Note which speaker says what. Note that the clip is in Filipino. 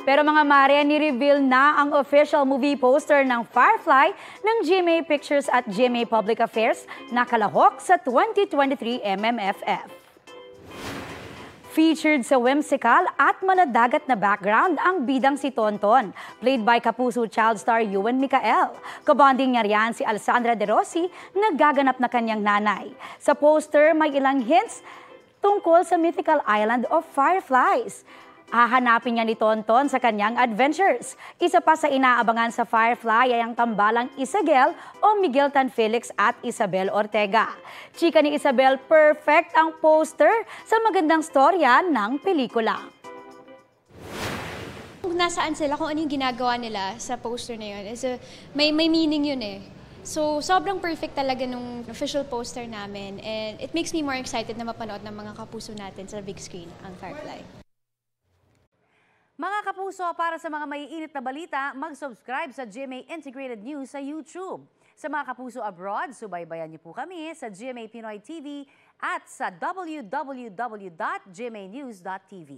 Speaker 1: Pero mga mare, ni-reveal na ang official movie poster ng Firefly ng GMA Pictures at GMA Public Affairs na kalahok sa 2023 MMFF. Featured sa whimsical at maladagat na background ang bidang si Tonton, played by Kapuso child star Ewan Micael. Kabonding niya riyan si Alessandra De Rossi na gaganap na kanyang nanay. Sa poster, may ilang hints tungkol sa mythical island of fireflies. Hahanapin niya ni Tonton sa kanyang adventures. Isa pa sa inaabangan sa Firefly ay ang tambalang Isagel o Miguel Tan Felix at Isabel Ortega. Chika ni Isabel, perfect ang poster sa magandang storya ng pelikula.
Speaker 2: Kung nasaan sila, kung ano yung ginagawa nila sa poster na yun, may meaning yun eh. So, sobrang perfect talaga nung official poster namin, and it makes me more excited na mapanood ng mga kapuso natin sa big screen ang Firefly.
Speaker 3: Mga kapuso, para sa mga maiinit na balita, mag-subscribe sa GMA Integrated News sa YouTube. Sa mga kapuso abroad, subaybayan niyo po kami sa GMA Pinoy TV at sa www.gmanews.tv.